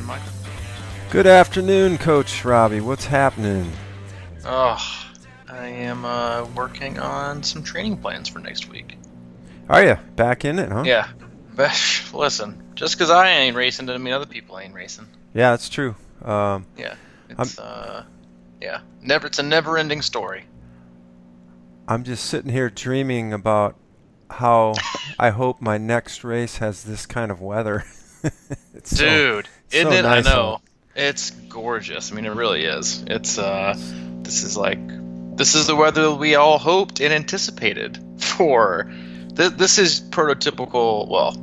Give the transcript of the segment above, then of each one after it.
Michael. Good afternoon, Coach Robbie. What's happening? Oh, I am working on some training plans for next week. Are you back in it, huh? Yeah, but listen, just because I ain't racing doesn't mean other people ain't racing. Yeah, that's true. Yeah, it's it's a never-ending story. I'm just sitting here dreaming about how I hope my next race has this kind of weather. It's Dude, isn't so it? I nice know. out. It's gorgeous. I mean, it really is. It's this is the weather we all hoped and anticipated for. This is prototypical, well,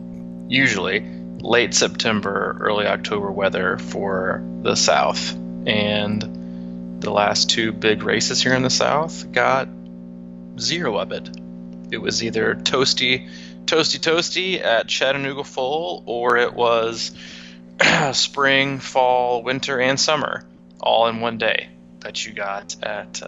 usually late September, early October weather for the South. And the last two big races here in the South got zero of it. It was either toasty at Chattanooga Full, or it was spring, fall, winter, and summer all in one day that you got at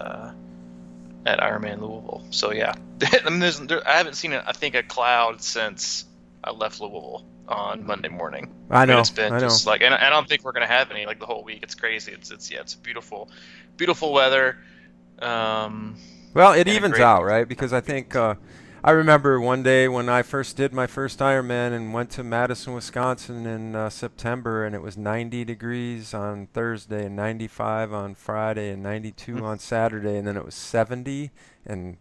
Ironman Louisville. So yeah, I mean, I haven't seen I think a cloud since I left Louisville on Monday morning. I know. It's been just like, and I don't think we're gonna have any like the whole week. It's crazy. It's beautiful weather. Well, it evens out, right? Because I think I remember one day when I first did my first Ironman and went to Madison, Wisconsin in September, and it was 90 degrees on Thursday and 95 on Friday and 92 on Saturday, and then it was 70 and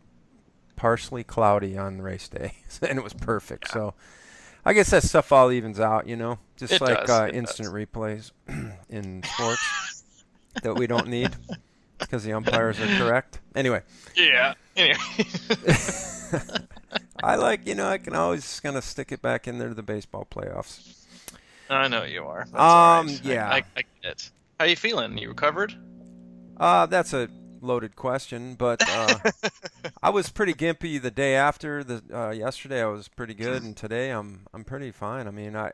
partially cloudy on race day, and it was perfect. Yeah. So I guess that stuff all evens out, you know, just It like does. It instant does. replays in sports that we don't need because the umpires are correct. Anyway. Yeah. Anyway. I can always kind of stick it back in there to the baseball playoffs. I know you are. That's all right. Yeah. I get it. How you feeling? You recovered? That's a loaded question, but I was pretty gimpy the day after. Yesterday I was pretty good, and today I'm pretty fine. I mean, I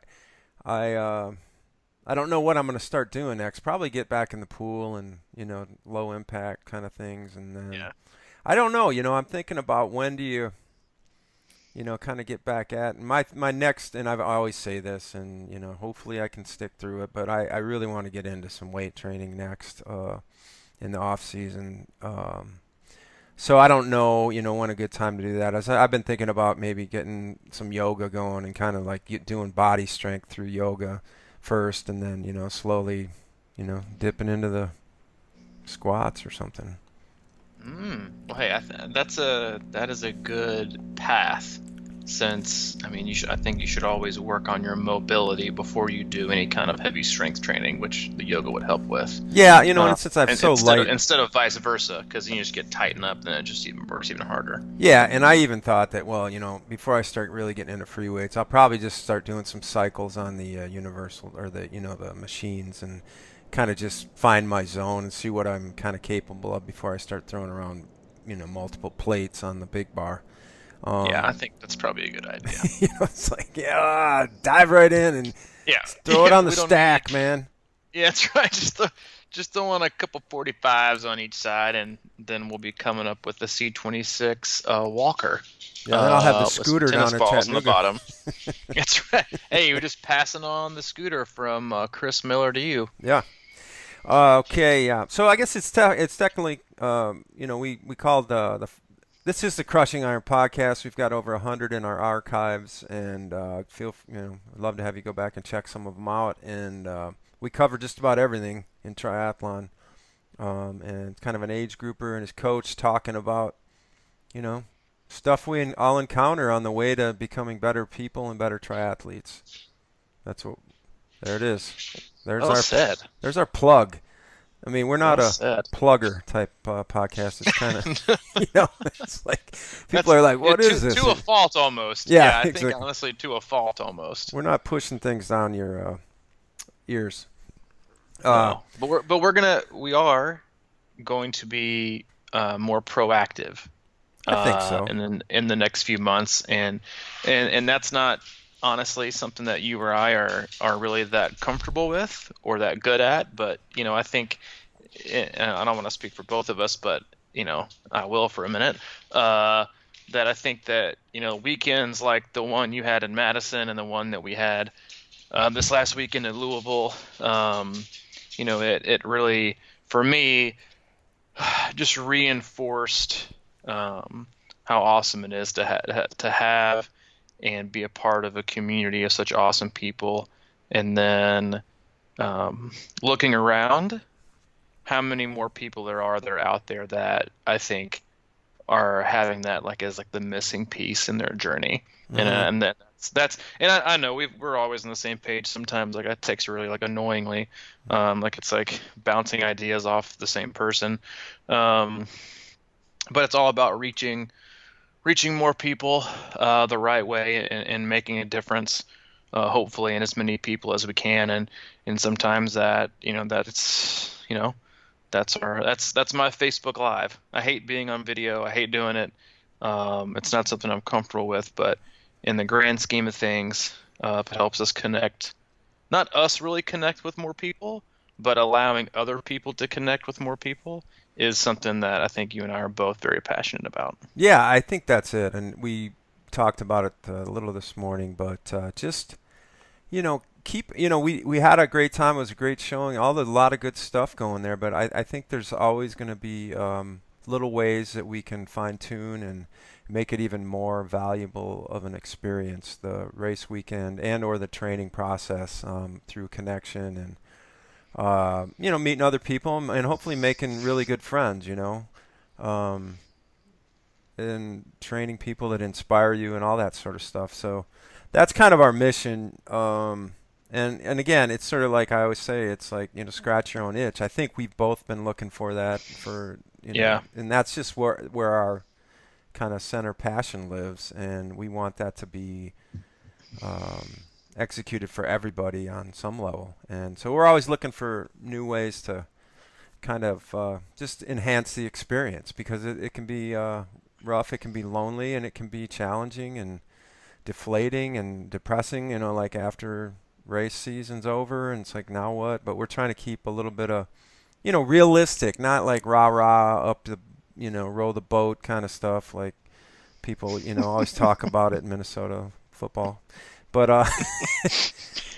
don't know what I'm going to start doing next. Probably get back in the pool and, low impact kind of things, and then I don't know. I'm thinking about when do you kind of get back at my next, and I always say this, and hopefully I can stick through it, but I really want to get into some weight training next in the off season. So I don't know, when a good time to do that. I've been thinking about maybe getting some yoga going and kind of like doing body strength through yoga first, and then slowly, dipping into the squats or something. Well, hey, that is a good path. Since I mean, I think you should always work on your mobility before you do any kind of heavy strength training, which the yoga would help with. Yeah, and since I'm so light, instead of vice versa, because you just get tightened up, then it just even works even harder. Yeah, and I even thought that, well, before I start really getting into free weights, I'll probably just start doing some cycles on the universal or the machines and kind of just find my zone and see what I'm kind of capable of before I start throwing around multiple plates on the big bar. Yeah, I think that's probably a good idea. It's like, dive right in and throw it on the stack, man. Yeah, that's right. Just throw on a couple 45s on each side, and then we'll be coming up with the C26 Walker. Yeah, then I'll have the scooter down at balls on the Chattanooga. bottom. That's right. Hey, you're just passing on the scooter from Chris Miller to you. Yeah. Okay. Yeah. So I guess it's technically, we called this is the Crushing Iron podcast. We've got over 100 in our archives, and I'd love to have you go back and check some of them out. And we cover just about everything in triathlon, and kind of an age grouper and his coach talking about, stuff we all encounter on the way to becoming better people and better triathletes. There it is. There's our plug. I mean, we're not a plugger type podcast. It's kind of, it's like people are like, "What is this?" To a fault, almost. Yeah, I exactly. think honestly, to a fault, almost. We're not pushing things down your ears. No. But we are going to be more proactive. I think so. In the next few months, and that's not honestly something that you or I are really that comfortable with or that good at, but I think, and I don't want to speak for both of us, but I will for a minute, that I think that weekends like the one you had in Madison and the one that we had this last weekend in Louisville. It really, for me, just reinforced how awesome it is to have and be a part of a community of such awesome people. And then looking around, how many more people there are that are out there that I think are having that like as like the missing piece in their journey. Hmm. And that's and I know we're always on the same page. Sometimes like I text really like annoyingly, like it's like bouncing ideas off the same person. Um, but it's all about reaching more people the right way and making a difference, hopefully in as many people as we can. And sometimes that that it's that's my Facebook Live. I hate being on video. I hate doing it. It's not something I'm comfortable with, but in the grand scheme of things, if it helps us connect, not us really connect with more people, but allowing other people to connect with more people is something that I think you and I are both very passionate about. Yeah, I think that's it. And we talked about it a little this morning, but just keep we had a great time. It was a great showing. A lot of good stuff going there. But I think there's always going to be little ways that we can fine tune and make it even more valuable of an experience. The race weekend and or the training process through connection and meeting other people and hopefully making really good friends. Um, and training people that inspire you and all that sort of stuff. So that's kind of our mission. And again, it's sort of like I always say, it's like scratch your own itch. I think we've both been looking for that for Yeah. and that's just where our kind of center passion lives, and we want that to be um, executed for everybody on some level. And so we're always looking for new ways to kind of just enhance the experience because it can be rough, it can be lonely, and it can be challenging and deflating and depressing, like after race season's over and it's like now what? But we're trying to keep a little bit of, realistic, not like rah rah up the, row the boat kind of stuff like people, always talk about it in Minnesota football. But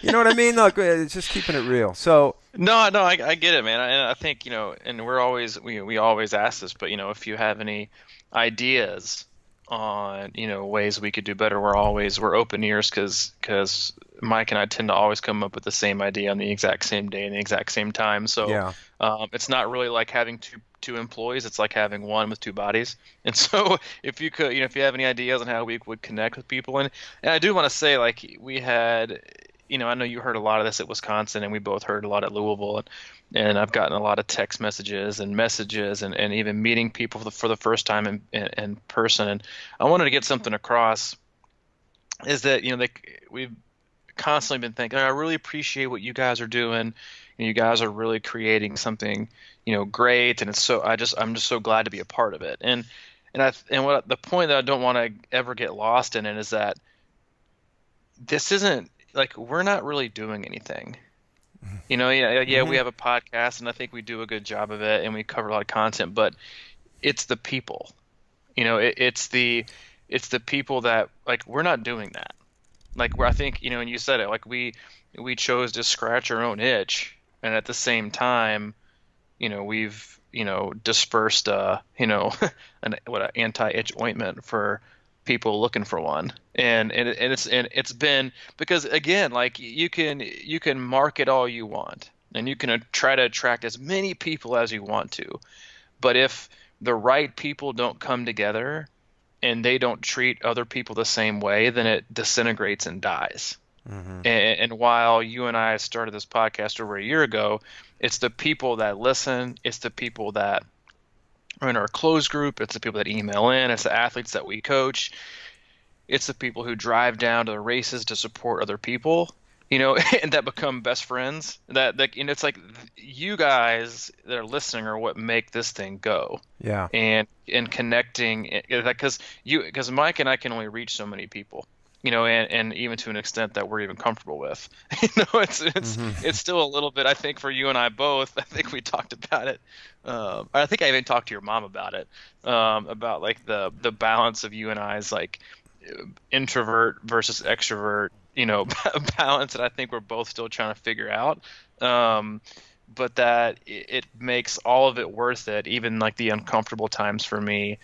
you know what I mean? Look, it's just keeping it real. So, No, no, I get it, man. And I think, and we always ask this, but if you have any ideas on, ways we could do better, we're open ears because Mike and I tend to always come up with the same idea on the exact same day and the exact same time. So yeah. it's not really like having two employees. It's like having one with two bodies. And so if you could, if you have any ideas on how we would connect with people, and I do want to say like we had. I know you heard a lot of this at Wisconsin, and we both heard a lot at Louisville, and I've gotten a lot of text messages, and even meeting people for the first time in person. And I wanted to get something across is that we've constantly been thinking, I really appreciate what you guys are doing, and you guys are really creating something great, and I'm just so glad to be a part of it. And what the point that I don't want to ever get lost in it is that this isn't like we're not really doing anything. Yeah, we Hmm. have a podcast and I think we do a good job of it and we cover a lot of content, but it's the people. It's the people that like we're not doing that. Like where I think, and you said it, like we chose to scratch our own itch and at the same time, we've, dispersed an anti-itch ointment for people looking for one. And it's been because again, like you can market all you want and you can try to attract as many people as you want to, but if the right people don't come together and they don't treat other people the same way, then it disintegrates and dies. Hmm. And while you and I started this podcast over a year ago, it's the people that listen, it's the people that are in our closed group, it's the people that email in, it's the athletes that we coach, it's the people who drive down to the races to support other people, and that become best friends. It's like you guys that are listening are what make this thing go, Yeah. and connecting, because Mike and I can only reach so many people, and even to an extent that we're even comfortable with. Hmm. It's still a little bit. I think for you and I both, I think we talked about it. I think I even talked to your mom about it, about like the balance of you and I's like introvert versus extrovert balance that I think we're both still trying to figure out. Um, but that it makes all of it worth it, even like the uncomfortable times for me.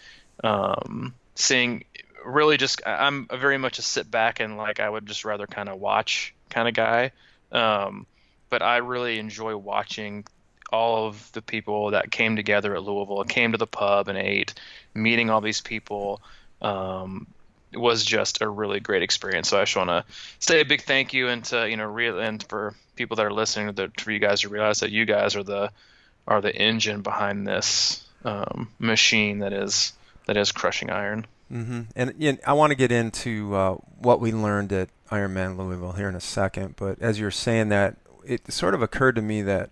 Seeing really just I'm a very much a sit back and like I would just rather kind of watch kind of guy. Um, but I really enjoy watching all of the people that came together at Louisville, came to the pub and ate, meeting all these people. Um, was just a really great experience. So I just want to say a big thank you and to real and for people that are listening for you guys to realize that you guys are the engine behind this machine that is crushing iron. And I want to get into what we learned at Ironman Louisville here in a second. But as you're saying that, it sort of occurred to me that,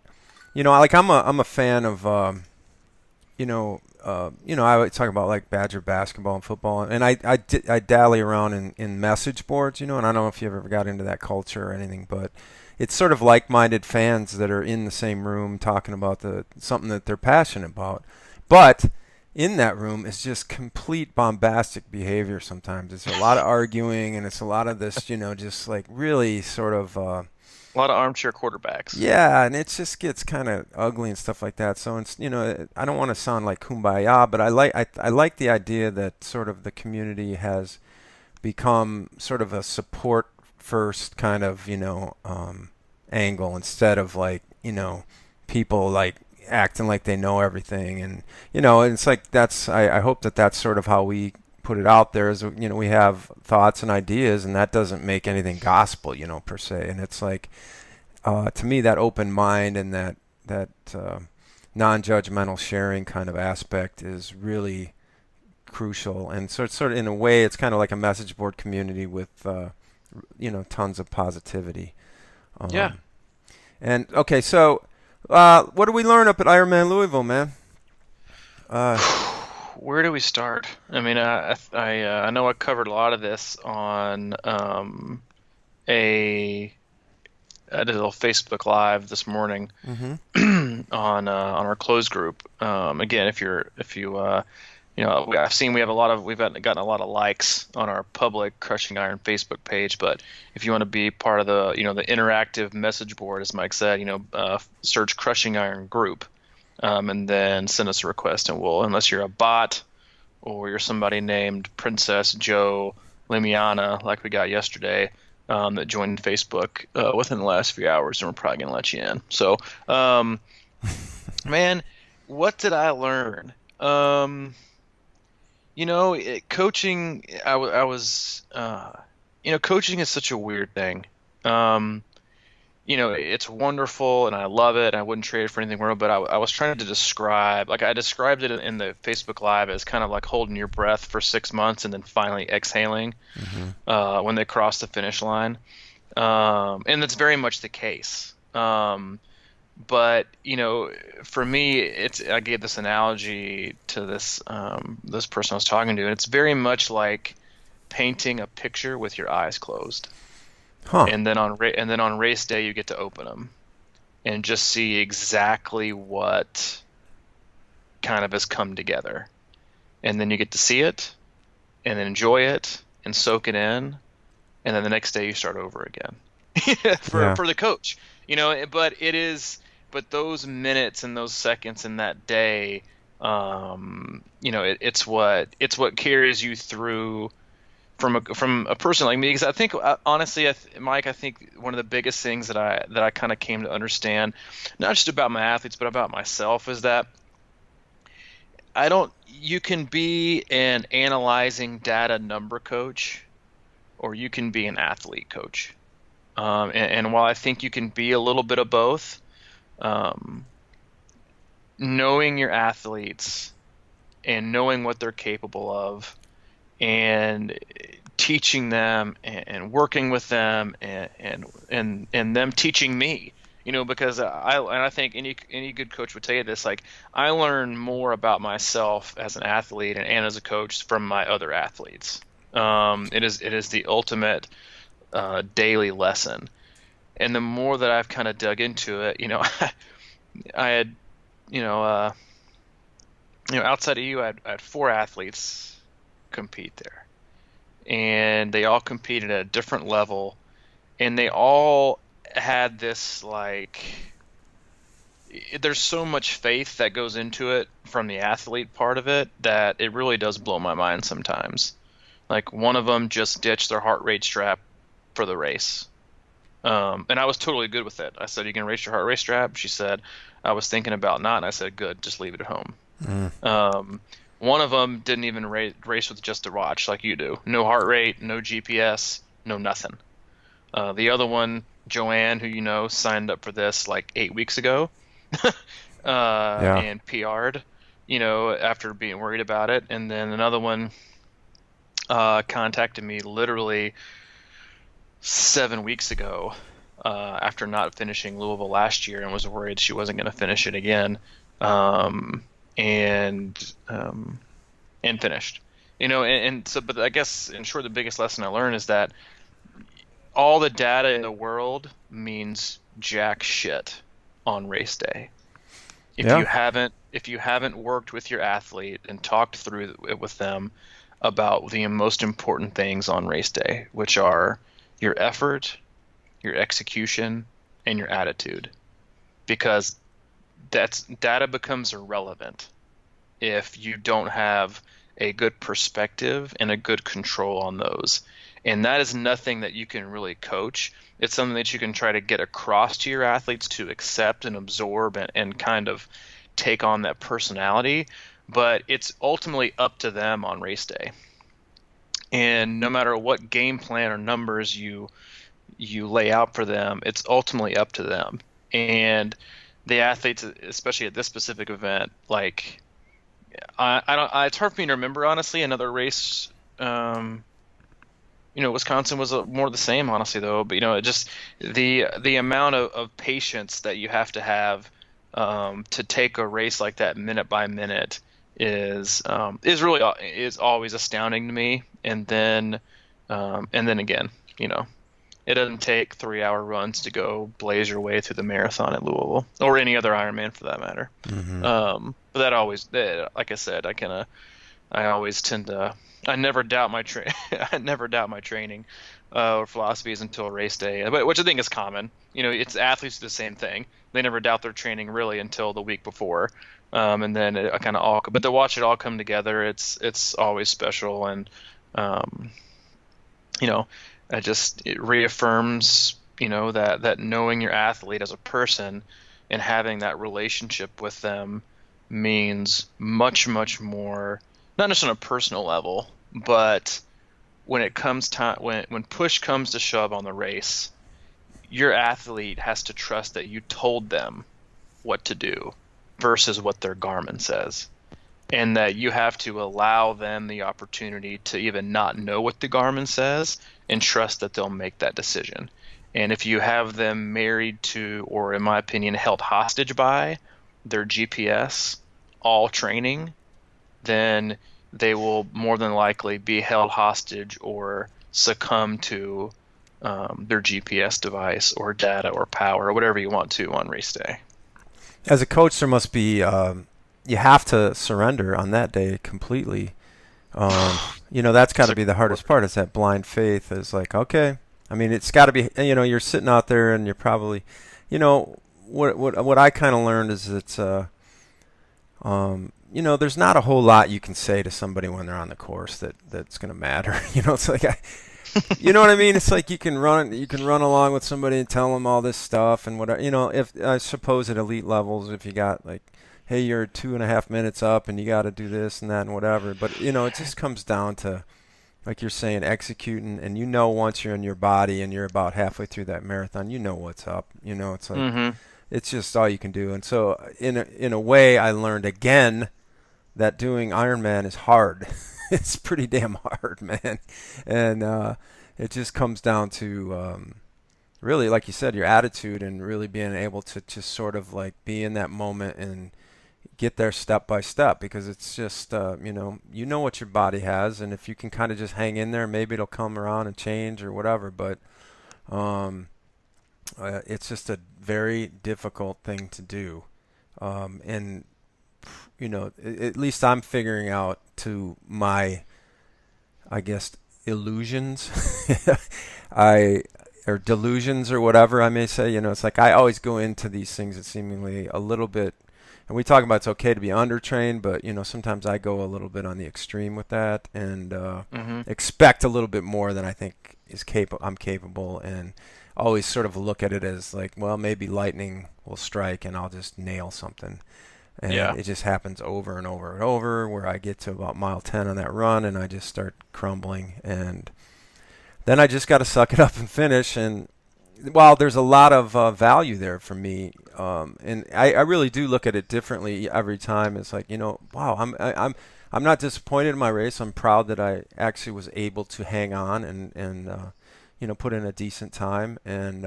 like I'm a fan of, I would talk about like Badger basketball and football, and I dally around in message boards, and I don't know if you ever got into that culture or anything, but it's sort of like-minded fans that are in the same room talking about something that they're passionate about, but in that room is just complete bombastic behavior sometimes. It's a lot of arguing, and it's a lot of this, just like really sort of A lot of armchair quarterbacks. yeah, and it just gets kind of ugly and stuff like that. So it's, I don't want to sound like kumbaya, but I like the idea that sort of the community has become sort of a support first kind of, angle instead of like, people like acting like they know everything. And, and it's like I hope that that's sort of how we put it out there is, we have thoughts and ideas, and that doesn't make anything gospel, per se. And it's like, to me, that open mind and that non-judgmental sharing kind of aspect is really crucial. And so it's sort of in a way, it's kind of like a message board community with tons of positivity. Yeah. Um, and okay, so what do we learn up at Ironman Louisville, man? Uh, Where do we start? I mean, I know I covered a lot of this on a I did a little Facebook Live this morning mhm. on our closed group. Again, if you I've seen we've gotten a lot of likes on our public Crushing Iron Facebook page. But if you want to be part of the interactive message board, as Mike said, search Crushing Iron group, and then send us a request, and unless you're a bot or you're somebody named Princess Joe Limiana like we got yesterday, that joined Facebook within the last few hours, and we're probably gonna let you in. So, man, what did I learn? Coaching. I was, coaching is such a weird thing. Um, it's wonderful and I love it. And I wouldn't trade it for anything in the world. But I was trying to describe, like I described it in the Facebook Live as kind of like holding your breath for 6 months and then finally exhaling Mhm. when they cross the finish line. And that's very much the case. But for me, I gave this analogy to this person I was talking to, and it's very much like painting a picture with your eyes closed, Huh. and then on race day you get to open them and just see exactly what kind of has come together, and then you get to see it and then enjoy it and soak it in, and then the next day you start over again Yeah. for the coach, but those minutes and those seconds in that day, it's what carries you through from a person like me. Because I think honestly, Mike, I think one of the biggest things that I kind of came to understand, not just about my athletes but about myself, is that I don't. You can be an analyzing data number coach, or you can be an athlete coach. And while I think you can be a little bit of both, um, knowing your athletes and knowing what they're capable of and teaching them and working with them and them teaching me, because I think any good coach would tell you this, like I learn more about myself as an athlete and as a coach from my other athletes. It is the ultimate daily lesson. And the more that I've kind of dug into it, I had, you know, uh, outside of you, I had four athletes compete there, and they all competed at a different level and they all had this like there's so much faith that goes into it from the athlete part of it that it really does blow my mind sometimes. Like one of them just ditched their heart rate strap for the race. And I was totally good with it. I said, "You can race your heart rate strap?" She said, "I was thinking about not." And I said, "Good, just leave it at home." Mm. One of them didn't even race with just a watch like you do. No heart rate, no GPS, no nothing. The other one, Joanne, who you know, signed up for this like 8 weeks ago, Yeah. and PR'd, you know, after being worried about it. And then another one contacted me literally 7 weeks ago after not finishing Louisville last year and was worried she wasn't going to finish it again, um, and and finished. You know, and so, but I guess in short, the biggest lesson I learned is that all the data in the world means jack shit on race day. Yeah. If you haven't worked with your athlete and talked through it with them about the most important things on race day, which are your effort, your execution, and your attitude, because that's data becomes irrelevant if you don't have a good perspective and a good control on those. And that is nothing that you can really coach. It's something that you can try to get across to your athletes to accept and absorb and kind of take on that personality. But it's ultimately up to them on race day. And no matter what game plan or numbers you lay out for them, it's ultimately up to them. And the athletes, especially at this specific event, like I don't. It's hard for me to remember honestly another race. You know, Wisconsin was more the same, honestly, though. But you know, it just the amount of patience that you have to take a race like that minute by minute is really is always astounding to me. And then again, you know, it doesn't take 3 hour runs to go blaze your way through the marathon at Louisville or any other Ironman for that matter. Hmm. But like I said, I always tend to, I never doubt I never doubt my training or philosophies until race day, which I think is common. You know, it's athletes do the same thing. They never doubt their training really until the week before, and then it kind of all. But to watch it all come together, it's always special, and um, you know, it reaffirms, you know, that knowing your athlete as a person and having that relationship with them means much, much more, not just on a personal level, but when it comes time when push comes to shove on the race, your athlete has to trust that you told them what to do versus what their Garmin says. And that you have to allow them the opportunity to even not know what the Garmin says and trust that they'll make that decision. And if you have them married to, or in my opinion, held hostage by their GPS all training, then they will more than likely be held hostage or succumb to their GPS device or data or power or whatever you want to on race day. As a coach, there must be you have to surrender on that day completely. You know, that's got It's to a be the hardest part. Is that blind faith? Is like, okay. I mean, it's got to be. You know, you're sitting out there and you're probably, you know, what I kind of learned is it's you know, there's not a whole lot you can say to somebody when they're on the course that's going to matter. You know, it's like you know what I mean? It's like you can run along with somebody and tell them all this stuff and whatever. You know, if I suppose at elite levels, if you got like, hey, you're 2.5 minutes up and you got to do this and that and whatever. But you know, it just comes down to, like you're saying, executing. And you know, once you're in your body and you're about halfway through that marathon, you know what's up. You know, it's like Mm-hmm. it's just all you can do. And so, in a way, I learned again that doing Ironman is hard. It's pretty damn hard, man. And it just comes down to really, like you said, your attitude and really being able to just sort of like be in that moment and get there step by step, because it's just you know what your body has, and if you can kind of just hang in there, maybe it'll come around and change or whatever. But um, it's just a very difficult thing to do, and you know, at least I'm figuring out to my, I guess, illusions. I or delusions or whatever I may say. It's like I always go into these things that seemingly a little bit, and we talk about it's okay to be undertrained, but sometimes I go a little bit on the extreme with that and Hmm. expect a little bit more than I think I'm capable, and always sort of look at it as like, well, maybe lightning will strike and I'll just nail something. And Yeah. it just happens over and over and over where I get to about mile 10 on that run and I just start crumbling. And then I just got to suck it up and finish. And while there's a lot of value there for me, and I really do look at it differently every time. It's like, wow, I'm not disappointed in my race. I'm proud that I actually was able to hang on and put in a decent time and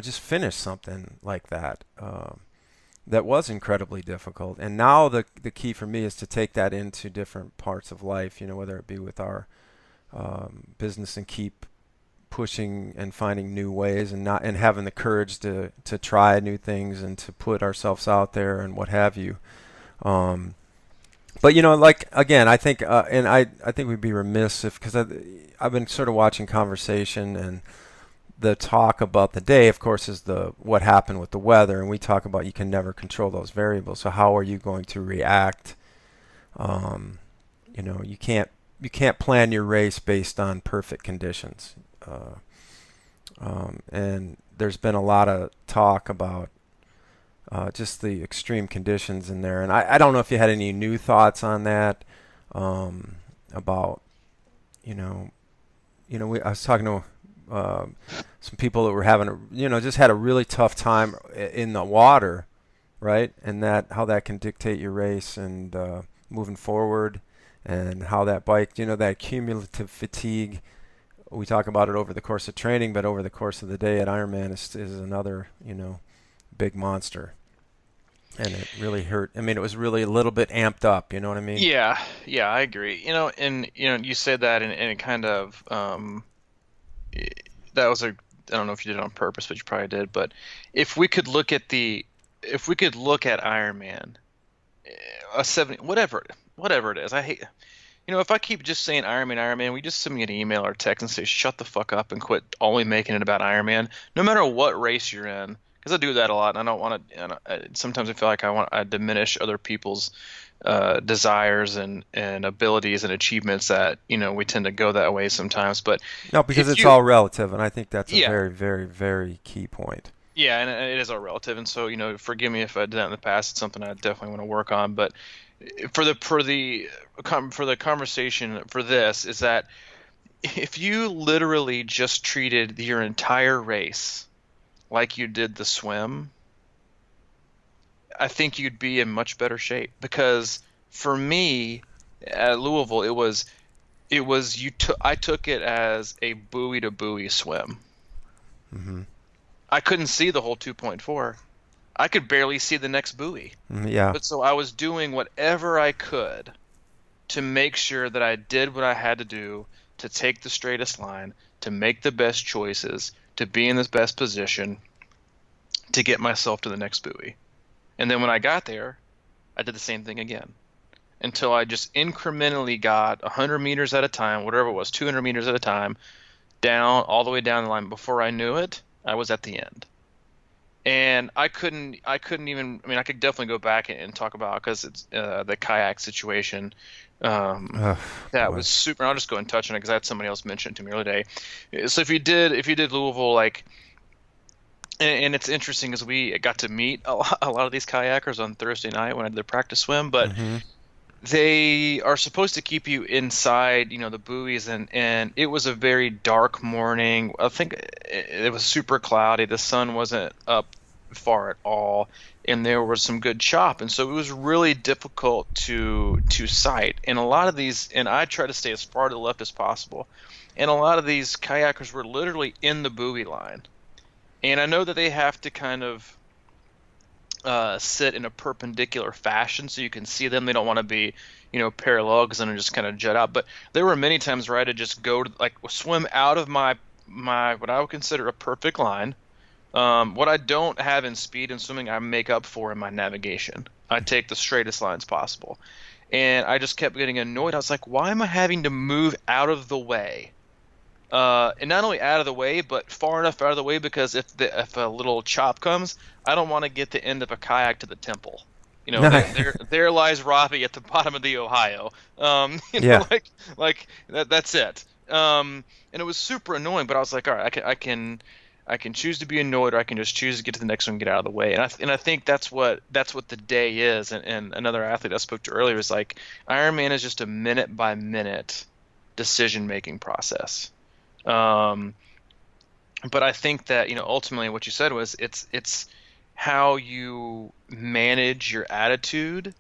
just finish something like that. That was incredibly difficult. And now the key for me is to take that into different parts of life, whether it be with our business and keep pushing and finding new ways and having the courage to try new things and to put ourselves out there and what have you. But like again, I think and I think we'd be remiss if because I've been sort of watching conversation and the talk about the day, of course, is the what happened with the weather, and we talk about you can never control those variables. So how are you going to react? You can't plan your race based on perfect conditions. And there's been a lot of talk about just the extreme conditions in there, and I don't know if you had any new thoughts on that about I was talking to some people that were just had a really tough time in the water, right? And how that can dictate your race and moving forward, and how that bike, that cumulative fatigue. We talk about it over the course of training, but over the course of the day at Ironman is another, big monster. And it really hurt. I mean, it was really a little bit amped up. You know what I mean? Yeah, yeah, I agree. And you said that, and it kind of that was I don't know if you did it on purpose, but you probably did. But if we could look at Ironman, a 70, whatever it is, I hate. If I keep just saying Ironman, we just send me an email or text and say, shut the fuck up and quit only making it about Ironman, no matter what race you're in. Because I do that a lot, and I don't want to. Sometimes I feel like I diminish other people's desires and abilities and achievements that we tend to go that way sometimes. But No, because if it's you, all relative, and I think that's a yeah, very, very, very key point. yeah, and it is all relative, and so forgive me if I did that in the past. It's something I definitely want to work on. But for the conversation for this is that if you literally just treated your entire race like you did the swim, I think you'd be in much better shape. Because for me at Louisville, I took it as a buoy to buoy swim. Hmm. I couldn't see the whole 2.4. I could barely see the next buoy. Yeah. But so I was doing whatever I could to make sure that I did what I had to do to take the straightest line, to make the best choices, to be in the best position, to get myself to the next buoy. And then when I got there, I did the same thing again until I just incrementally got 100 meters at a time, whatever it was, 200 meters at a time, down all the way down the line. Before I knew it, I was at the end. And I couldn't even. I mean, I could definitely go back and talk about because it's the kayak situation. Oh, That boy. was super. I'll just go and touch on it because I had somebody else mention it to me the other day. So if you did Louisville, like, and it's interesting because we got to meet a lot of these kayakers on Thursday night when I did the practice swim, but Hmm. they are supposed to keep you inside, the buoys, and it was a very dark morning. I think it was super cloudy. The sun wasn't up far at all, and there was some good chop, and so it was really difficult to sight. And a lot of these, and I try to stay as far to the left as possible, and a lot of these kayakers were literally in the buoy line. And I know that they have to kind of sit in a perpendicular fashion so you can see them. They don't want to be, parallel because then it just kind of jut out. But there were many times where I had to just go to swim out of my what I would consider a perfect line. What I don't have in speed and swimming, I make up for in my navigation. I take the straightest lines possible, and I just kept getting annoyed. I was like, why am I having to move out of the way and not only out of the way, but far enough out of the way because if a little chop comes, I don't want to get the end of a kayak to the temple. There lies Robbie at the bottom of the Ohio. Yeah. That's it. And it was super annoying, but I was like, all right, I can choose to be annoyed, or I can just choose to get to the next one and get out of the way. And I think that's what the day is. And another athlete I spoke to earlier was like, Ironman is just a minute by minute decision making process. Um, but I think that ultimately what you said was it's how you manage your attitude.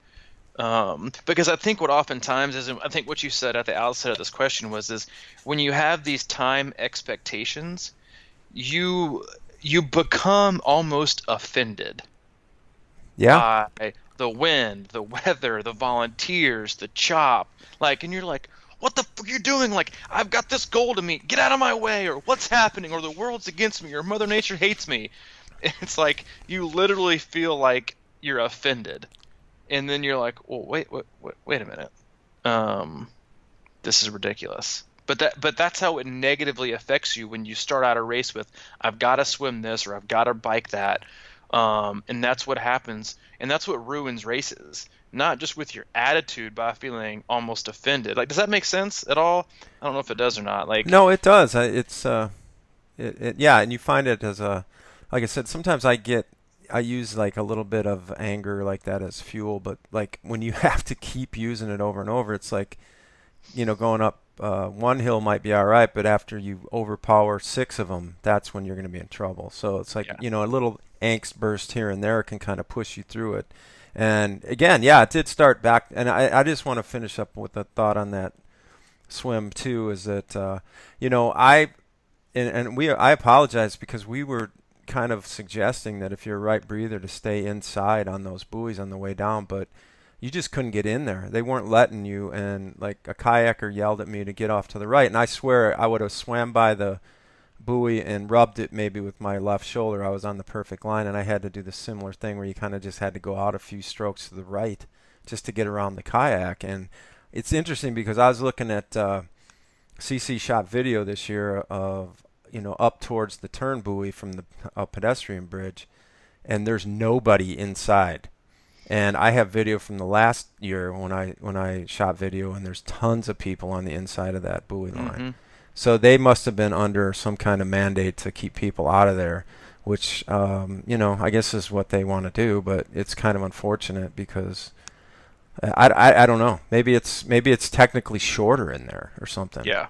Because I think what oftentimes is, I think what you said at the outset of this question is when you have these time expectations, you you become almost offended Yeah. by the wind, the weather, the volunteers, the chop. And you're like, what the fuck are you doing? Like, I've got this goal to meet. Get out of my way, or what's happening, or the world's against me, or Mother Nature hates me. It's like you literally feel like you're offended, and then you're like, well, wait a minute. Um, this is ridiculous. But that's how it negatively affects you when you start out a race with, I've got to swim this or I've got to bike that, and that's what happens, and that's what ruins races. Not just with your attitude by feeling almost offended. Like, does that make sense at all? I don't know if it does or not. No, it does. Yeah, and you find it as like I said, sometimes I use like a little bit of anger like that as fuel, but like when you have to keep using it over and over, it's like, going up one hill might be all right, but after you overpower six of them, that's when you're going to be in trouble. So it's like, Yeah. a little angst burst here and there can kind of push you through it. And again, yeah, it did start back, and I just want to finish up with a thought on that swim too. Is that I I apologize because we were kind of suggesting that if you're a right breather to stay inside on those buoys on the way down, but you just couldn't get in there. They weren't letting you, and like a kayaker yelled at me to get off to the right, and I swear I would have swam by the buoy and rubbed it maybe with my left shoulder. I was on the perfect line, and I had to do the similar thing where you kind of just had to go out a few strokes to the right just to get around the kayak. And it's interesting because I was looking at CC shot video this year of up towards the turn buoy from the pedestrian bridge, and there's nobody inside. And I have video from the last year when I shot video, and there's tons of people on the inside of that buoy line. Mm-hmm. So they must have been under some kind of mandate to keep people out of there, which I guess is what they want to do. But it's kind of unfortunate because I don't know. Maybe it's technically shorter in there or something. Yeah.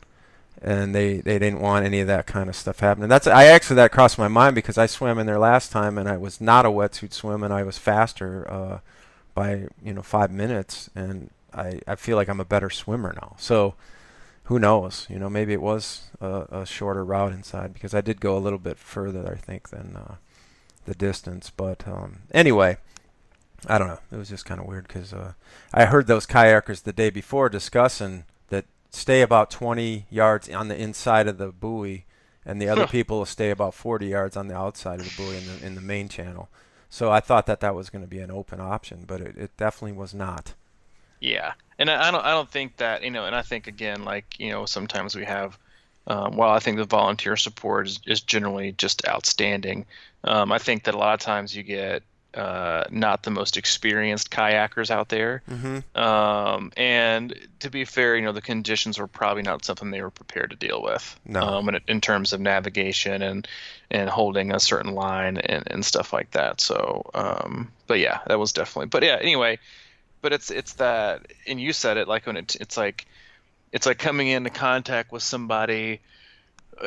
And they didn't want any of that kind of stuff happening. That crossed my mind because I swam in there last time and I was not a wetsuit swim and I was faster by 5 minutes, and I feel like I'm a better swimmer now. So who knows? Maybe it was a shorter route inside because I did go a little bit further, I think, than the distance. But anyway, I don't know. It was just kind of weird because I heard those kayakers the day before discussing that stay about 20 yards on the inside of the buoy, and the other people will stay about 40 yards on the outside of the buoy in the main channel. So I thought that was going to be an open option, but it definitely was not. Yeah, and I don't think that, and I think again, sometimes we have, while I think the volunteer support is generally just outstanding, I think that a lot of times you get not the most experienced kayakers out there, Mm-hmm. and to be fair, the conditions were probably not something they were prepared to deal with, No. in terms of navigation and holding a certain line and stuff like that. So, but yeah, that was definitely. But yeah, anyway. But it's that, and you said it, like when it's like coming into contact with somebody,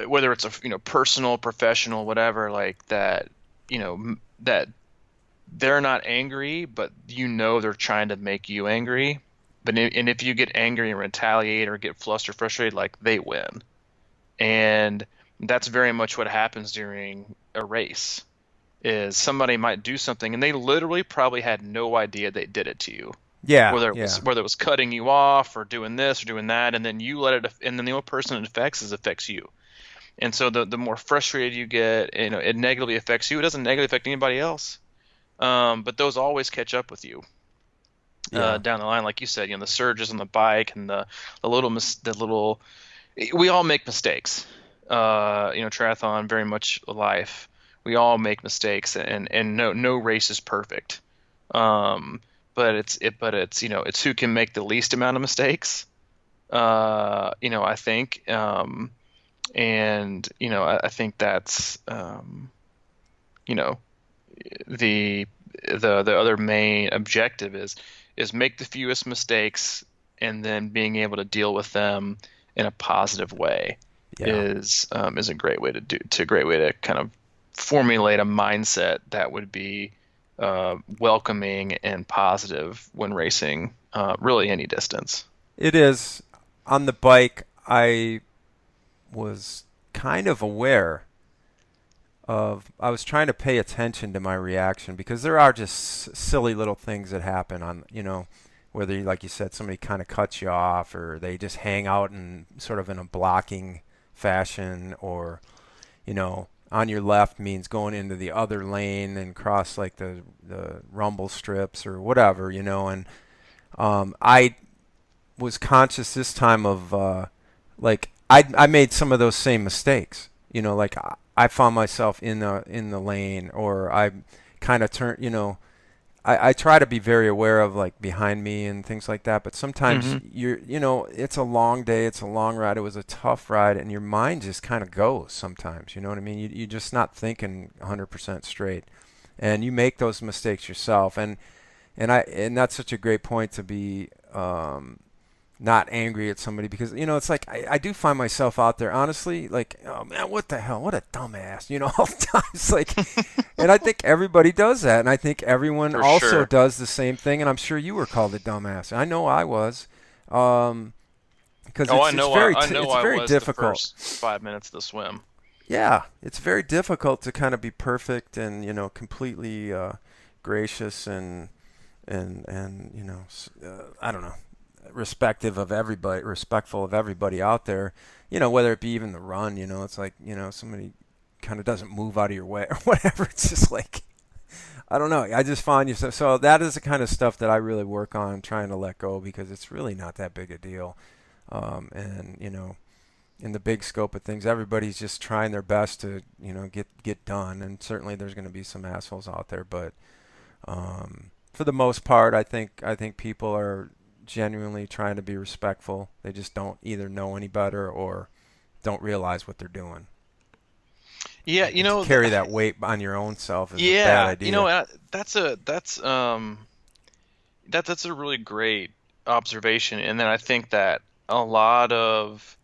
whether it's a personal, professional, whatever, like that, that they're not angry, but they're trying to make you angry. And if you get angry and retaliate or get flustered, frustrated, like they win, and that's very much what happens during a race. Is somebody might do something and they literally probably had no idea they did it to you, Yeah, whether it was cutting you off or doing this or doing that, and then you let it, and then the only person it affects you. And so the more frustrated you get, it negatively affects you. It doesn't negatively affect anybody else, but those always catch up with you yeah, down the line, like you said. The surges on the bike and the little we all make mistakes. triathlon, very much life. We all make mistakes, and no race is perfect. Um, but it's who can make the least amount of mistakes. I think, and I think that's you know, the the other main objective is make the fewest mistakes, and then being able to deal with them in a positive way Yeah. is a great way to kind of formulate a mindset that would be welcoming and positive when racing really any distance. It is. On the bike, I was kind of aware I was trying to pay attention to my reaction because there are just silly little things that happen on, whether, like you said, somebody kind of cuts you off or they just hang out in sort of in a blocking fashion, or, on your left means going into the other lane and cross like the rumble strips or whatever, and I was conscious this time of like I made some of those same mistakes. Like I found myself in the lane, or I kind of turn. I try to be very aware of like behind me and things like that. But sometimes Hmm. it's a long day, it's a long ride. It was a tough ride, and your mind just kind of goes sometimes. You know what I mean? You're just not thinking 100% straight, and you make those mistakes yourself. And that's such a great point to be not angry at somebody, because it's like I do find myself out there honestly like, oh man, what the hell, what a dumbass, all the time. It's like, and I think everybody does that, and I think everyone For also sure. does the same thing, and I'm sure you were called a dumbass. I know I was, because Oh, I know it's I very was the difficult. first 5 minutes of the swim. Yeah, it's very difficult to kind of be perfect and completely gracious and I don't know, respectful of everybody out there, whether it be even the run, it's like, somebody kind of doesn't move out of your way or whatever. It's just like, I don't know. I just find you so that is the kind of stuff that I really work on trying to let go, because it's really not that big a deal. And in the big scope of things, everybody's just trying their best to, get done. And certainly there's going to be some assholes out there, but for the most part, I think people are genuinely trying to be respectful. They just don't either know any better or don't realize what they're doing. Yeah, And to carry that weight on your own self is a bad yeah, idea. that's a really great observation. And then I think that a lot of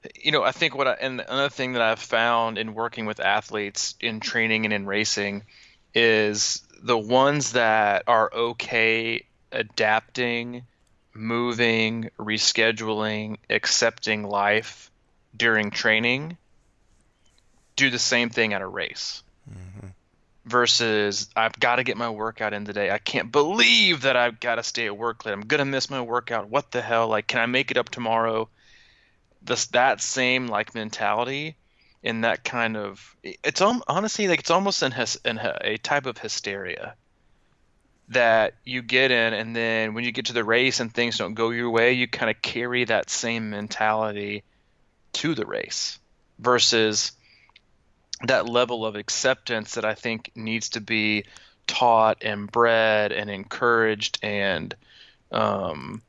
I think and another thing that I've found in working with athletes in training and in racing is the ones that are okay adapting, moving, rescheduling, accepting life during training do the same thing at a race. Hmm. Versus I've got to get my workout in today. I can't believe that I've got to stay at work late. I'm gonna miss my workout. What the hell? Like, can I make it up tomorrow? That same like mentality and that kind of honestly like it's almost a type of hysteria that you get in, and then when you get to the race and things don't go your way, you kind of carry that same mentality to the race versus that level of acceptance that I think needs to be taught and bred and encouraged and um,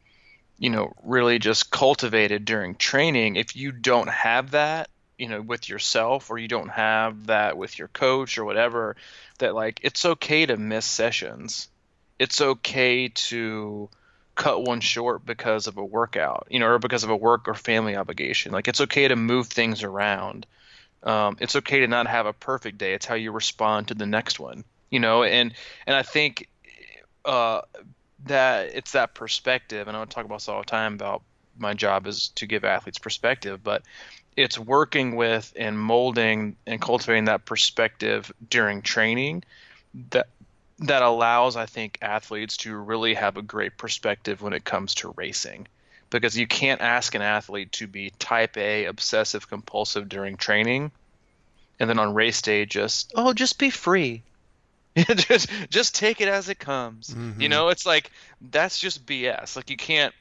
really just cultivated during training. If you don't have that, with yourself, or you don't have that with your coach or whatever, that like it's okay to miss sessions. It's okay to cut one short because of a workout, or because of a work or family obligation. Like it's okay to move things around. It's okay to not have a perfect day. It's how you respond to the next one, and I think uh, that it's that perspective. And I talk about this all the time about my job is to give athletes perspective, but it's working with and molding and cultivating that perspective during training that allows, I think, athletes to really have a great perspective when it comes to racing. Because you can't ask an athlete to be type A obsessive compulsive during training and then on race day just be free. Just take it as it comes. Hmm. It's like that's just BS. Like you can't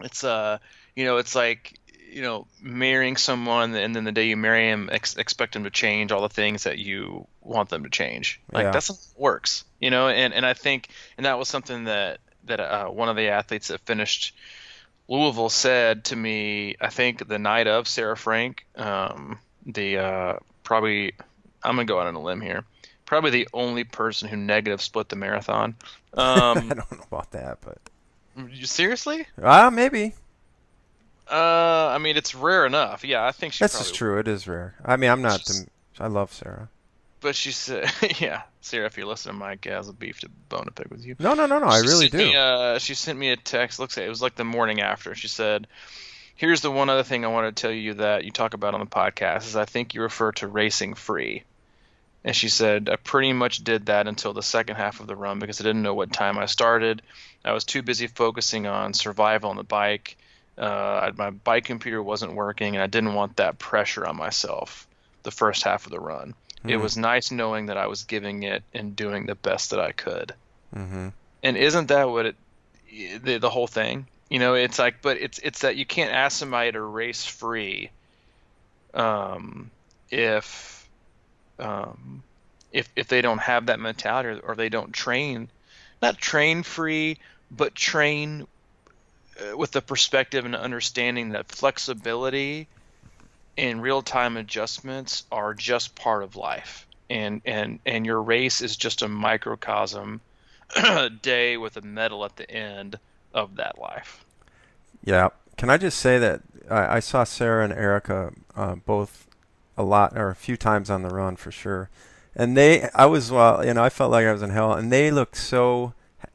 it's it's like marrying someone and then the day you marry him, expect them to change all the things that you want them to change. Like Yeah. that's not how it works, and I think, and that was something that one of the athletes that finished Louisville said to me, I think the night of Sarah Frank, the probably, I'm gonna go out on a limb here, probably the only person who negative split the marathon. I Um, don't know about that, but Seriously? maybe. I mean, it's rare enough. Yeah, I think she This is probably would. true. It is rare. I mean, I'm But not the. I love Sarah. she said, yeah, Sarah, if you're listening, Mike has a beef to bone to pick with you. No, no, no, no. I really do. She sent me a text. Looks like it was like the morning after. She said, "Here's the one other thing I want to tell you that you talk about on the podcast is I think you refer to racing free." And she said, "I pretty much did that until the second half of the run because I didn't know what time I started. I was too busy focusing on survival on the bike. My bike computer wasn't working, and I didn't want that pressure on myself the first half of the run. It Hmm. was nice knowing that I was giving it and doing the best that I could." Mm-hmm. And isn't that what the whole thing? It's like, but it's that you can't ask somebody to race free, um, if um, if they don't have that mentality, or they don't train, not train free, but train with the perspective and understanding that flexibility and real-time adjustments are just part of life, and your race is just a microcosm day with a medal at the end of that life. Yeah. Can I just say that I saw Sarah and Erica both a lot or a few times on the run for sure, and I was I felt like I was in hell, and they looked so.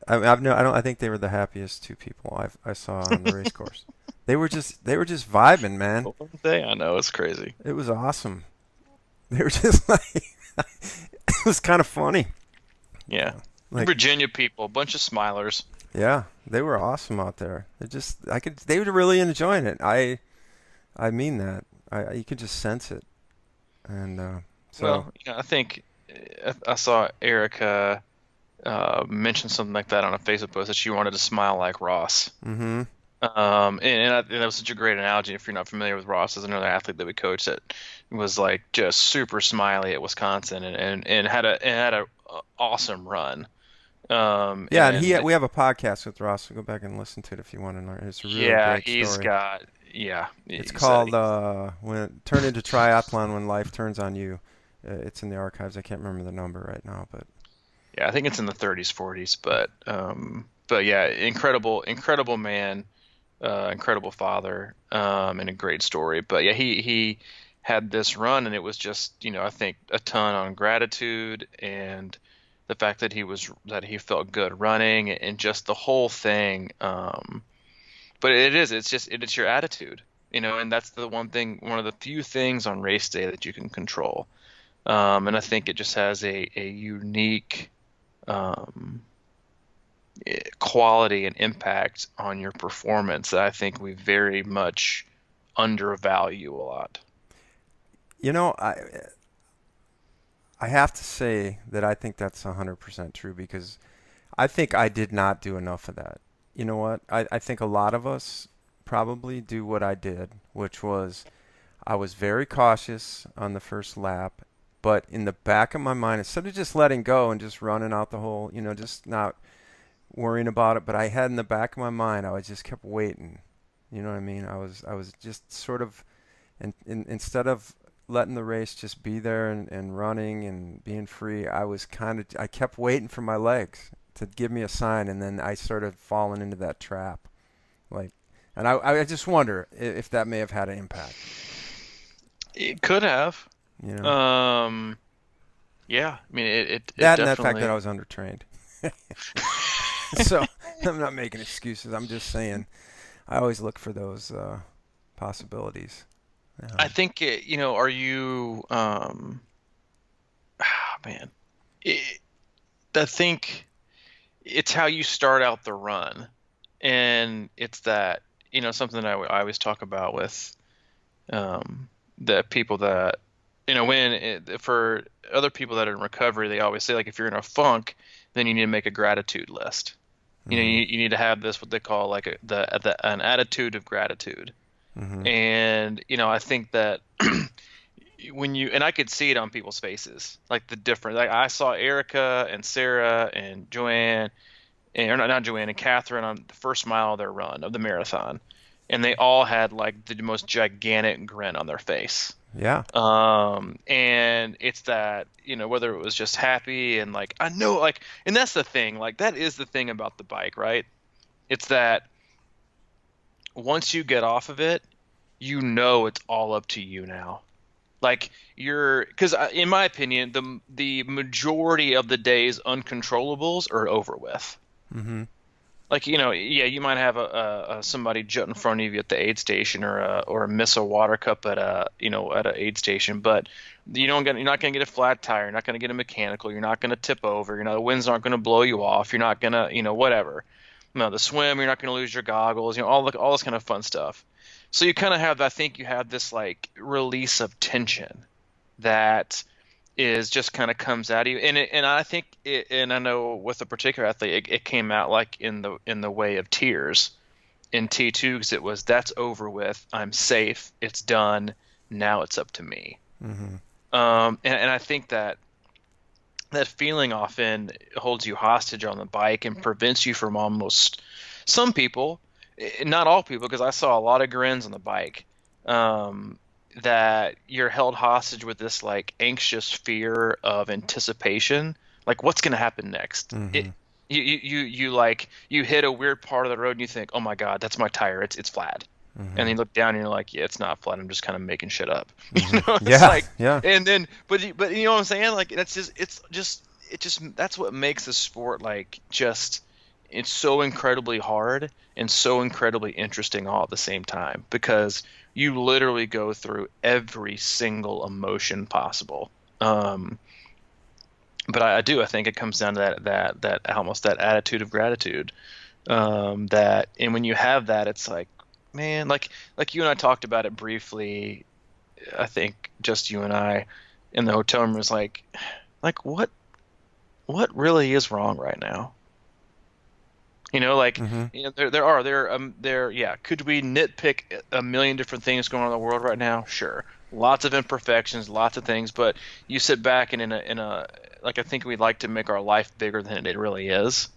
I've no, I don't. I think they were the happiest two people I saw on the race course. They were just vibing, man. One day, I know it's crazy. It was awesome. They were just like, it was kind of funny. Yeah, Like, Virginia people, bunch of smilers. yeah, they were awesome out there. They were really enjoying it. I mean that. You could just sense it. And so, Well, I think I saw Erica mention something like that on a Facebook post that she wanted to smile like Ross. mm-hmm. And that was such a great analogy. If you're not familiar with Ross, as another athlete that we coached that was like just super smiley at Wisconsin, and had a awesome run. Yeah, and we have a podcast with Ross. So go back and listen to it if you want to learn. It's a really yeah, great he's story. got yeah. It's You said called it. When it turned into triathlon when life turns on you. It's in the archives. I can't remember the number right now, but Yeah, I think it's in the 30s, 40s, but yeah, incredible man, incredible father, and a great story. But yeah, he had this run, and it was just, I think a ton on gratitude and the fact that he felt good running and just the whole thing. But it's your attitude, and that's the one of the few things on race day that you can control. And I think it just has a unique um, quality and impact on your performance that I think we very much undervalue a lot. you know, I have to say that I think that's 100% true because I think I did not do enough of that. You know what? I think a lot of us probably do what I did, which was I was very cautious on the first lap, but in the back of my mind, instead of just letting go and just running out the whole, just not worrying about it, but I had in the back of my mind, I was just kept waiting. You know what I mean? I was just sort of, instead of letting the race just be there and running and being free, I kept waiting for my legs to give me a sign, and then I started falling into that trap. Like, and I just wonder if that may have had an impact. It could have. You know, Um, yeah, I mean, it that and the fact that definitely. I was undertrained. So I'm not making excuses. I'm just saying I always look for those possibilities. I Um, think are you man, it, I think it's how you start out the run, and it's that something that I always talk about with the people that for other people that are in recovery, they always say, like, if you're in a funk, then you need to make a gratitude list. mhm, You need to have this, what they call like an attitude of gratitude. Mm-hmm. And I think that and I could see it on people's faces, like the difference. Like I saw Erica and Sarah and Joanne, and or not Joanne and Catherine on the first mile of their run of the marathon, and they all had like the most gigantic grin on their face. Yeah. And it's that, whether it was just happy and like I know, like, and that's the thing, like that is the thing about the bike, right? It's that once you get off of it, it's all up to you now. Like because in my opinion, the majority of the day's uncontrollables are over with. Mm-hmm. Like, yeah, you might have a somebody jut in front of you at the aid station, or miss a water cup at a aid station, but you're not gonna get a flat tire, you're not gonna get a mechanical, you're not gonna tip over, the winds aren't gonna blow you off, you're not gonna, whatever. The swim, you're not gonna lose your goggles, all this kind of fun stuff. So you kind of have, I think you have this like release of tension that is just kind of comes out of you, and I think and I know with a particular athlete, it came out like in the way of tears in T2, because it was, that's over with, I'm safe, it's done, now it's up to me. Mm-hmm. And I think that feeling often holds you hostage on the bike and prevents you from almost, some people, not all people, because I saw a lot of grins on the bike, that you're held hostage with this like anxious fear of anticipation, like what's going to happen next. Mm-hmm. You hit a weird part of the road and you think, oh my god, that's my tire, it's flat. Mm-hmm. And then you look down and you're like, yeah, it's not flat, I'm just kind of making shit up. Mm-hmm. It's Yeah. like, Yeah. and then but you know what I'm saying, like it's just that's what makes the sport like just, it's so incredibly hard and so incredibly interesting all at the same time, because you literally go through every single emotion possible. But I think it comes down to that almost that attitude of gratitude. That, and when you have that, it's like, man, like you and I talked about it briefly. I think just you and I in the hotel room was like what really is wrong right now? Mm-hmm. Yeah. Could we nitpick a million different things going on in the world right now? Sure. Lots of imperfections, lots of things, but you sit back and in a like, I think we'd like to make our life bigger than it really is.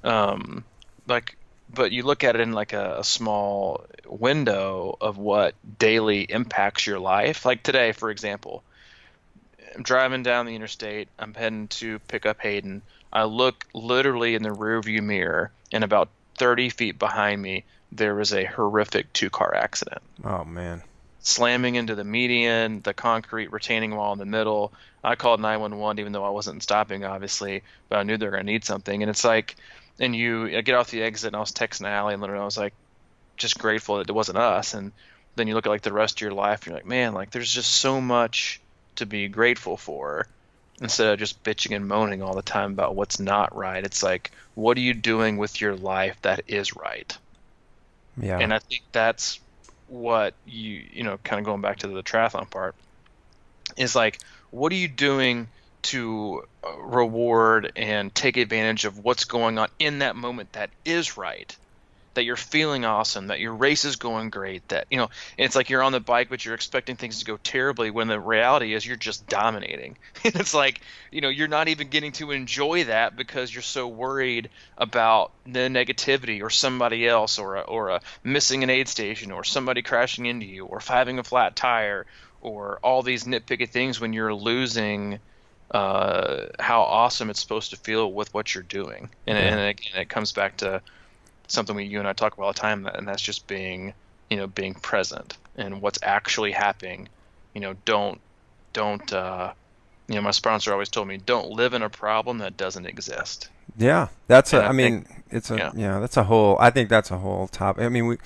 Um, like, but you look at it in like a small window of what daily impacts your life. Like today, for example, I'm driving down the interstate. I'm heading to pick up Hayden. I look literally in the rearview mirror, and about 30 feet behind me, there was a horrific two-car accident. Oh man. Slamming into the median, the concrete retaining wall in the middle. I called 911, even though I wasn't stopping, obviously, but I knew they were going to need something. And it's like, and I get off the exit, and I was texting Allie, and literally I was like, just grateful that it wasn't us. And then you look at like the rest of your life, and you're like, man, like there's just so much to be grateful for, instead of just bitching and moaning all the time about what's not right. It's like, what are you doing with your life that is right? Yeah. And I think that's what kind of going back to the triathlon part, is like, what are you doing to reward and take advantage of what's going on in that moment that is right, that you're feeling awesome, that your race is going great, that it's like you're on the bike but you're expecting things to go terribly, when the reality is you're just dominating. It's like, you're not even getting to enjoy that because you're so worried about the negativity, or somebody else, or a missing an aid station, or somebody crashing into you, or having a flat tire, or all these nitpicky things, when you're losing how awesome it's supposed to feel with what you're doing. And again, it comes back to something you and I talk about all the time, and that's just being present and what's actually happening. Don't my sponsor always told me, don't live in a problem that doesn't exist. Yeah, that's And I mean, think, it's a, yeah. yeah, that's a whole, I think that's a whole topic. I mean,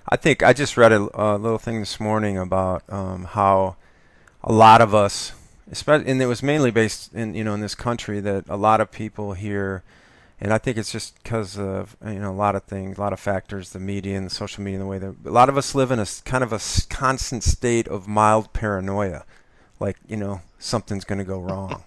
I think I just read a little thing this morning about how a lot of us, especially, and it was mainly based in this country, that a lot of people here, and I think it's just because of a lot of things, a lot of factors, the media and the social media, and the way that a lot of us live in a kind of a constant state of mild paranoia, like something's going to go wrong.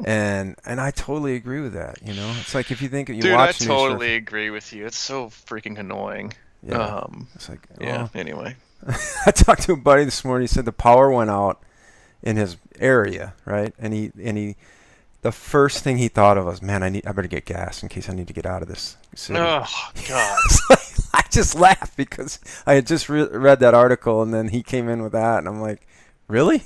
And I totally agree with that. It's like, if you think you Dude, watch I news totally agree with you. It's so freaking annoying. Yeah. It's like, Yeah. oh. Anyway. I talked to a buddy this morning. He said the power went out in his area, right? And the first thing he thought of was, man, I better get gas in case I need to get out of this city. Oh God. I just laughed because I had just read that article, and then he came in with that, and I'm like, really?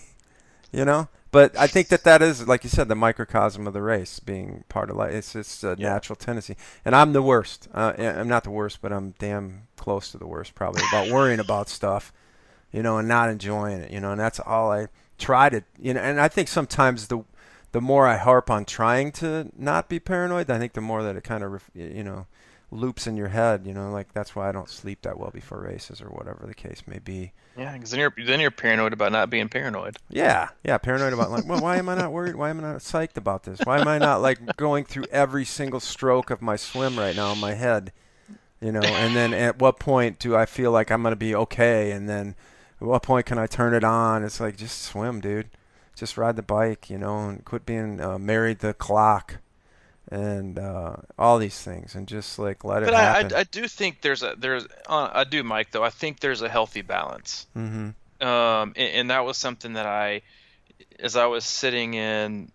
You know? But I think that is, like you said, the microcosm of the race being part of life. It's just a natural tendency. And I'm the worst. I'm not the worst, but I'm damn close to the worst probably about worrying about stuff, and not enjoying it, and that's all I try to, and I think sometimes the more I harp on trying to not be paranoid, I think the more that it kind of, loops in your head, like that's why I don't sleep that well before races or whatever the case may be. Yeah, because then you're paranoid about not being paranoid. Yeah, paranoid about like, well, why am I not worried? Why am I not psyched about this? Why am I not like going through every single stroke of my swim right now in my head? And then at what point do I feel like I'm going to be okay? And then at what point can I turn it on? It's like, just swim, dude. Just ride the bike, and quit being married to the clock and all these things, and just like let it happen. But I do think I do, Mike, though. I think there's a healthy balance. Mm-hmm. And that was something that as I was sitting in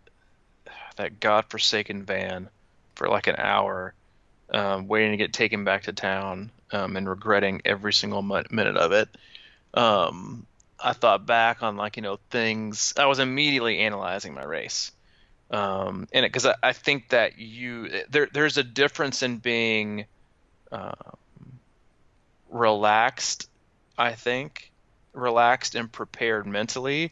that godforsaken van for like an hour, waiting to get taken back to town, and regretting every single minute of it. I thought back on things. I was immediately analyzing my race, and because I think that there's a difference in being relaxed. I think relaxed and prepared mentally.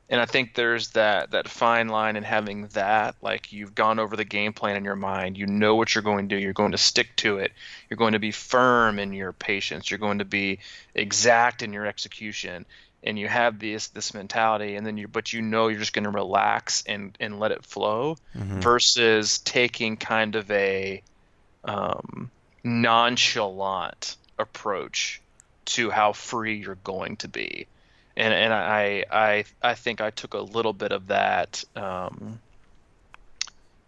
And I think there's that fine line in having that, like you've gone over the game plan in your mind, you know what you're going to do, you're going to stick to it, you're going to be firm in your patience, you're going to be exact in your execution, and you have this mentality, and then you're just going to relax and let it flow, Mm-hmm. versus taking kind of a nonchalant approach to how free you're going to be. And I think I took a little bit of that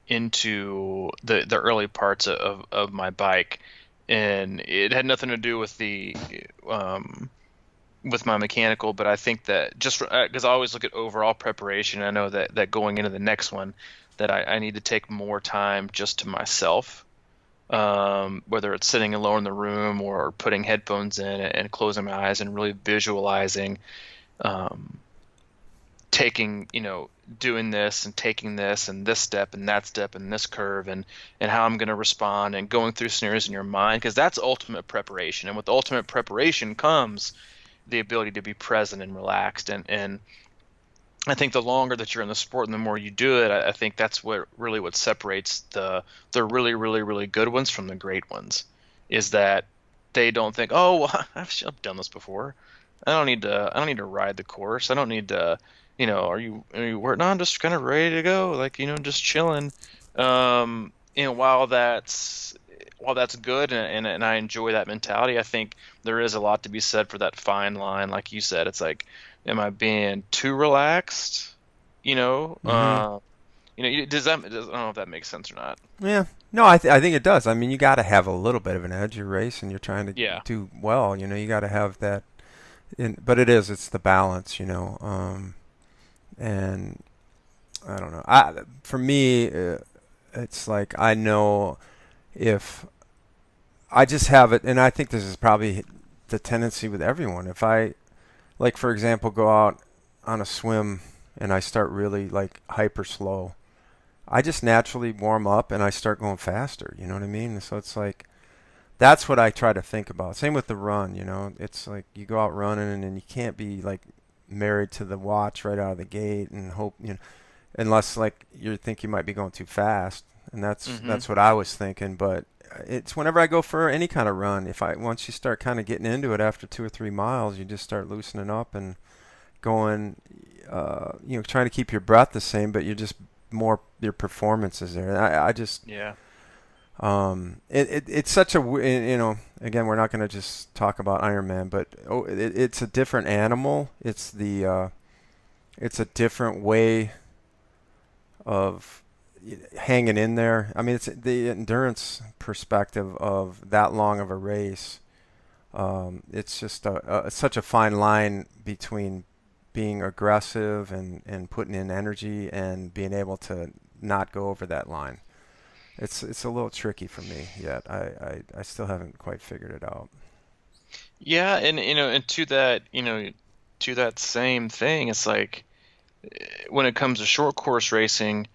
into the early parts of my bike, and it had nothing to do with with my mechanical, but I think that just because I always look at overall preparation, I know that going into the next one, that I need to take more time just to myself. Whether it's sitting alone in the room or putting headphones in and closing my eyes and really visualizing taking, doing this and taking this and this step and that step and this curve and how I'm going to respond, and going through scenarios in your mind, because that's ultimate preparation. And with ultimate preparation comes the ability to be present and relaxed. And I think the longer that you're in the sport and the more you do it, I think that's what separates the really, really, really good ones from the great ones, is that they don't think, oh, well, I've done this before. I don't need to ride the course. I don't need to, are you working? No, I'm just kind of ready to go. Like, just chilling. While that's good, and I enjoy that mentality, I think there is a lot to be said for that fine line. Like you said, it's like, am I being too relaxed? Mm-hmm. I don't know if that makes sense or not. Yeah. No, I think it does. I mean, you got to have a little bit of an edge. Your race, and you're trying to Yeah. do well. You got to have that. But it's the balance. And I don't know. For me, it's like I know if I just have it, and I think this is probably the tendency with everyone. If I, like, for example, go out on a swim and I start really like hyper slow, I just naturally warm up and I start going faster. You know what I mean? So it's like that's what I try to think about. Same with the run. It's like you go out running and you can't be like married to the watch right out of the gate and hope unless like you think you might be going too fast, and that's what I was thinking. But it's whenever I go for any kind of run, once you start kind of getting into it after 2 or 3 miles, you just start loosening up and going, trying to keep your breath the same, but you're just more, your performance is there. I just Yeah. It's such a, again, we're not going to just talk about Ironman, but it's a different animal. It's a different way of hanging in there. I mean, it's the endurance perspective of that long of a race. It's just such a fine line between being aggressive and putting in energy and being able to not go over that line. It's a little tricky for me yet. I still haven't quite figured it out. Yeah, and and to that, to that same thing, it's like when it comes to short course racing,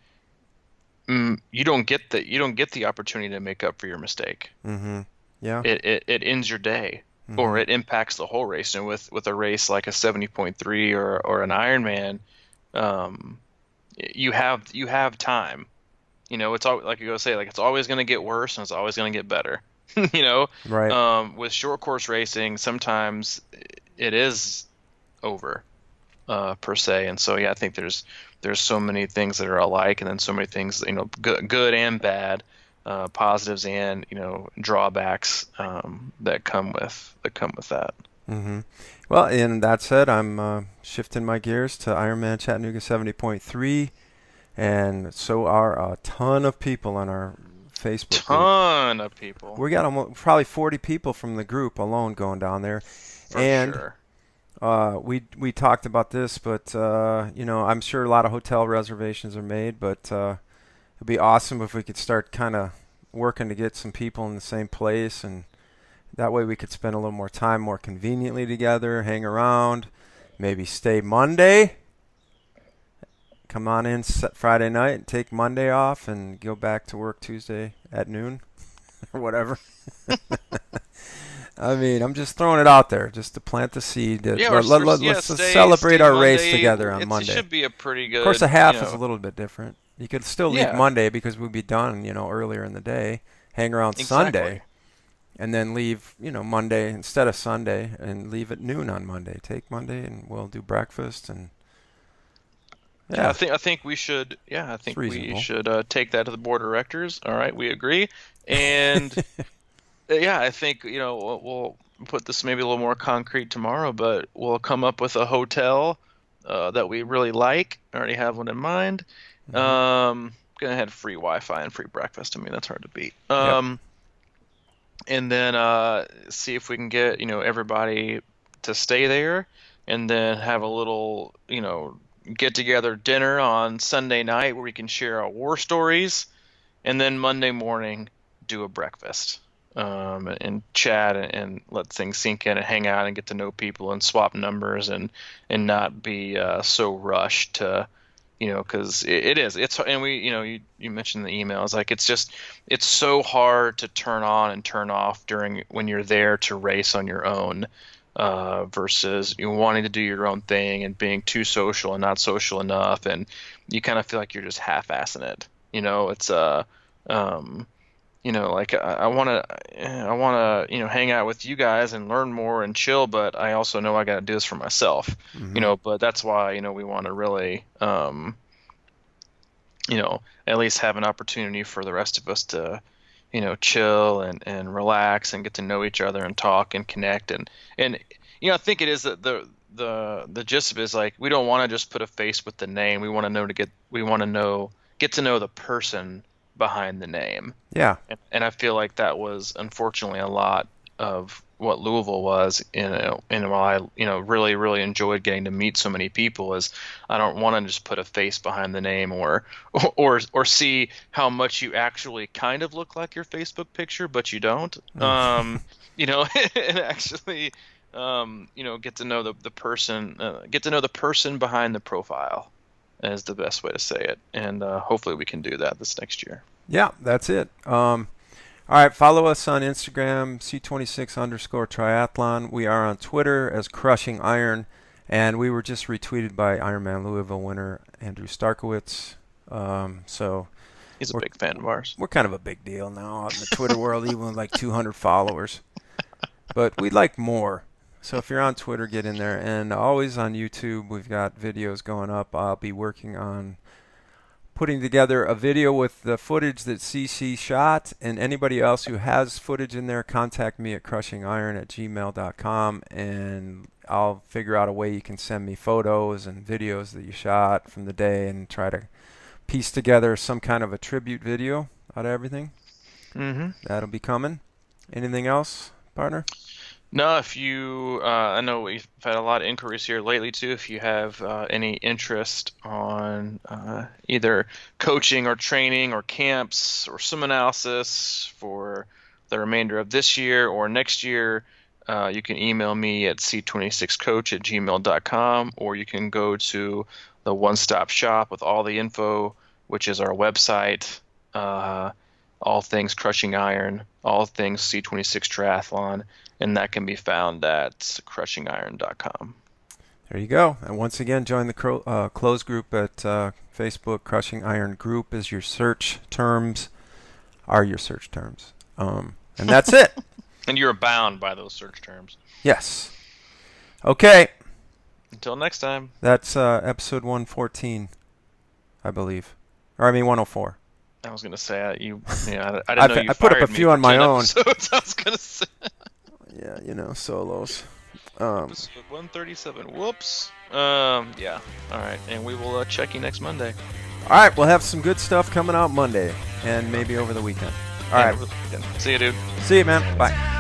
you don't get the opportunity to make up for your mistake. Mm-hmm. Yeah. It ends your day, or Mm-hmm. it impacts the whole race. And with a race like a 70.3 or an Ironman, um, you have time. It's all like you go say, like it's always going to get worse and it's always going to get better. You know, Right. with short course racing, sometimes it is over, per se. And so, yeah, I think there's so many things that are alike, and then so many things, good and bad, positives and drawbacks, that come with that. Mm-hmm. Well, and that said, I'm shifting my gears to Ironman Chattanooga 70.3, and so are a ton of people on our Facebook group. Ton of people, We got almost probably 40 people from the group alone going down there, for and sure. we talked about this, but I'm sure a lot of hotel reservations are made, but it'd be awesome if we could start kind of working to get some people in the same place, and that way we could spend a little more time more conveniently together, hang around, maybe stay Monday, come on in Friday night, and take Monday off, and go back to work Tuesday at noon or whatever. I mean, I'm just throwing it out there just to plant the seed. Yeah, yeah, Let's just celebrate stay our race Monday. together on It Monday. should be a pretty Of course, a good, half is a little bit different. You could still leave yeah, Monday because we'd be done, earlier in the day, hang around exactly. Sunday, and then leave, Monday instead of Sunday, and leave at noon on Monday. Take Monday, and we'll do breakfast, and Yeah, yeah, I think we should. Yeah, I it's think we reasonable. should take that to the board of directors. All right, we agree. And yeah, I think we'll put this maybe a little more concrete tomorrow, but we'll come up with a hotel that we really like. I already have one in mind. Hmm. Gonna have free Wi-Fi and free breakfast. I mean, that's hard to beat. Yep. And then see if we can get everybody to stay there, and then have a little get together dinner on Sunday night where we can share our war stories, and then Monday morning do a breakfast, and chat, and let things sink in and hang out and get to know people and swap numbers, and not be so rushed to because it's and we you mentioned the emails, like it's so hard to turn on and turn off during when you're there to race on your own, versus you wanting to do your own thing and being too social and not social enough, and you kind of feel like you're just half-assing it. It's um like I want to hang out with you guys and learn more and chill, but I also know I got to do this for myself. Hmm. But that's why we want to really at least have an opportunity for the rest of us to chill and relax and get to know each other and talk and connect, and I think it is that the gist of it is, like, we don't want to just put a face with the name. We want to know to get we want to know get to know the person behind the name. Yeah. And I feel like that was unfortunately a lot of what Louisville was. And while I really really enjoyed getting to meet so many people, is I don't want to just put a face behind the name, or see how much you actually kind of look like your Facebook picture but you don't. And actually get to know the person, get to know the person behind the profile, is the best way to say it. And hopefully we can do that this next year. Yeah, that's it. All right, follow us on Instagram, C26_triathlon. We are on Twitter as Crushing Iron, and we were just retweeted by Ironman Louisville winner Andrew Starkowitz. So He's a we're big fan of ours. we're kind of a big deal now out in the Twitter world, even with like 200 followers. But we'd like more. So if you're on Twitter, get in there. And always on YouTube, we've got videos going up. I'll be working on putting together a video with the footage that CC shot, and anybody else who has footage in there, contact me at crushingiron@gmail.com, and I'll figure out a way you can send me photos and videos that you shot from the day and try to piece together some kind of a tribute video out of everything. Hmm. That'll be coming. Anything else, partner? No, if you, I know we've had a lot of inquiries here lately too. If you have any interest on either coaching or training or camps or swim analysis for the remainder of this year or next year, you can email me at c26coach@gmail.com, or you can go to the one-stop shop with all the info, which is our website, all things Crushing Iron, all things C26 Triathlon, and that can be found at crushingiron.com. There you go. And once again, join the closed group at Facebook. Crushing Iron Group is your search terms, and that's it. And you're bound by those search terms. Yes. Okay. Until next time. That's episode 114, I believe. Or I mean 104. I was gonna say I didn't know you I put up a fired me few for on my 10 own. episodes. I was gonna say. Yeah, solos. Episode 137. Whoops. Yeah. All right, and we will check you next Monday. All right, we'll have some good stuff coming out Monday and maybe over the weekend. All right. See you, dude. See you, man. Bye.